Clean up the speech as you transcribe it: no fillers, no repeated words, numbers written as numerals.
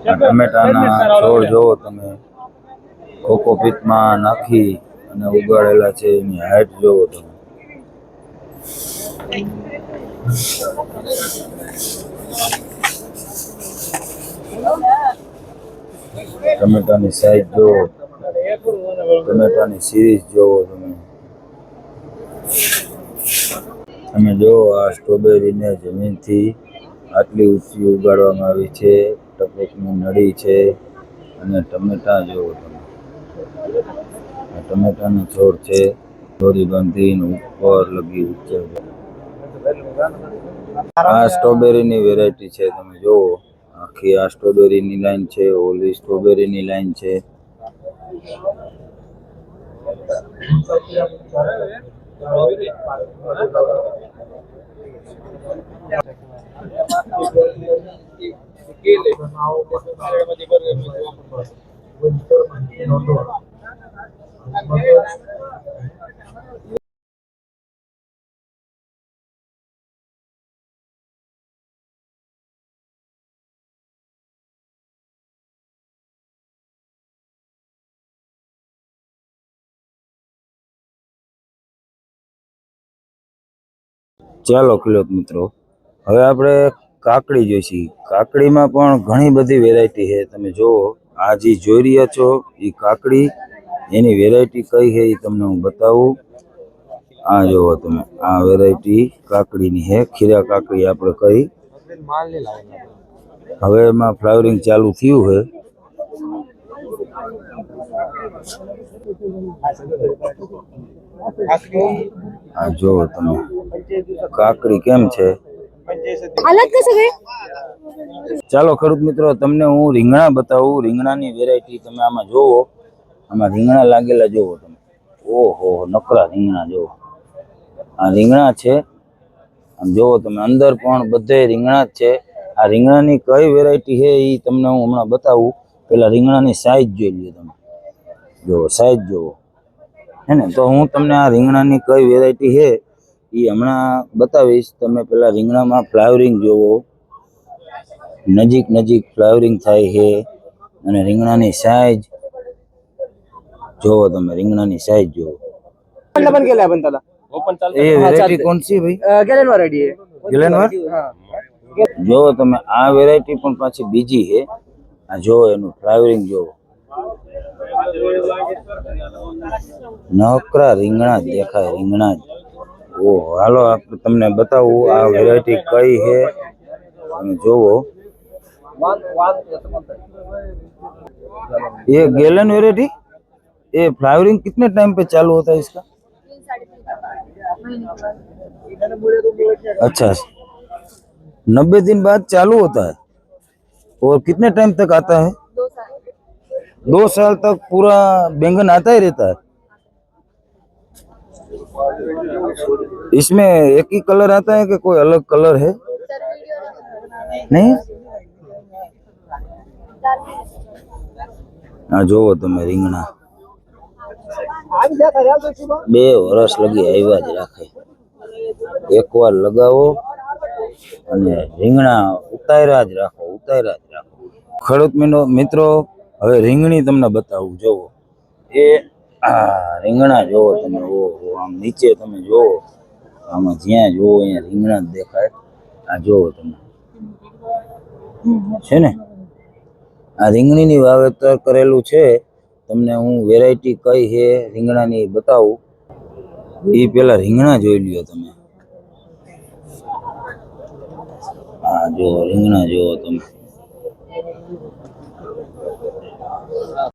આ ટમેટાના છોડ જોવો તમે, કોકોપીટમાં નાખી અને ઉગાડેલા છે. એની હાઈટ જોવો તમે. ટમેટાની સાઈઝ જોવો, ટમેટાની સિરીઝ જોવો તમે. તમે જો આ સ્ટ્રોબેરીને જમીનથી આટલી ઊંચી ઉગાડવામાં આવી છે. ટપકની નળી છે અને ટમેટા જોવો તમે. આ ટમેટાનો છોડ છે. દોરી બાંધીને ઉપર લગી ઊંચે. આ સ્ટ્રોબેરીની વેરાયટી છે. તમે જોવો આખી આ સ્ટ્રોબેરીની લાઈન છે, ઓલી સ્ટ્રોબેરીની લાઈન છે. ચાલો ખેડૂત મિત્રો, હવે આપણે કાકડી જોઈશી. કાકડીમાં પણ ઘણી બધી વેરાયટી છે. તમે જુઓ આ જે જોઈ રહ્યા છો એ કાકડી, એની વેરાયટી કઈ છે એ તમને હું બતાવું. આ જોવો તમે, આ વેરાયટી કાકડીની છે. ખીરા કાકડી આપણે કહી. હવે એમાં ફ્લાવરિંગ ચાલુ થયું છે. આ જોવો તમે કાકડી કેમ છે. ચાલો ખેડૂત મિત્રો, તમને હું રીંગણા બતાવું. રીંગણાની વેરાયટી તમે આમાં જોવો. આમાં રીંગણા લાગેલા જોવો તમે. ઓહો, નકરા રીંગણા જોવો. આ રીંગણા છે. આમ જોવો તમે, અંદર પણ બધે રીંગણા જ છે. આ રીંગણાની કઈ વેરાયટી છે એ તમને હું હમણાં બતાવું. પેલા રીંગણાની સાઈઝ જોઈ લ્યો તમે. જોવો સાઈઝ જોવો હે ને. તો હું તમને આ રીંગણાની કઈ વેરાયટી છે એ હમણાં બતાવીશ. તમે પેલા રીંગણામાં ફ્લાવરિંગ જોવો, નજીક નજીક ફ્લાવરિંગ થાય છે. અને રીંગણાની સાઈઝ જોવો તમે, રીંગણાની સાઈઝ જોવો. ये वेरायटी कौन सी भाई? गैलन वैरायटी है। गैलन वर? जो તમે આ વેરાયટી પણ પાછી બીજી છે. આ જો એનું ફ્લાવરિંગ જો, નકરા રીંગણા જ દેખાય, રીંગણા જ. ઓહ, હાલો આપણે તમને બતાવું આ વેરાયટી કઈ છે. તમે જોવો, ये गैलन वेरायटी, ये फ्लावरिंग कितने टाइम पे चालू होता है इसका? अच्छा, 90 दिन बाद चालू होता है। और कितने टाइम तक आता है? 2 साल तक पूरा बैंगन आता ही रहता है। इसमें एक ही कलर आता है कि कोई अलग कलर है? नहीं। हाँ જોવો તમે રીંગણા 2 વર્ષ લગી આવ્યા જ રાખે. એકવાર લગાવો અને રીંગણા ઉતાર્યા જ રાખો, ઉતાર્યા જ રાખો. ખેડૂત મિત્રો, હવે રીંગણી તમને બતાવું. જોવો એ રીંગણા જોવો તમે. ઓહો, આમ નીચે તમે જોવો, આમાં જ્યાં જોવો અહીંયા રીંગણા જ દેખાય. આ જોવો તમે, છે ને. આ રીંગણીની વાવેતર કરેલું છે. તમને હું વેરાયટી કઈ છે રીંગણાની બતાવું. એ પેલા રીંગણા જોઈ લ્યો તમે. આ જો રીંગણા જોવો તમે.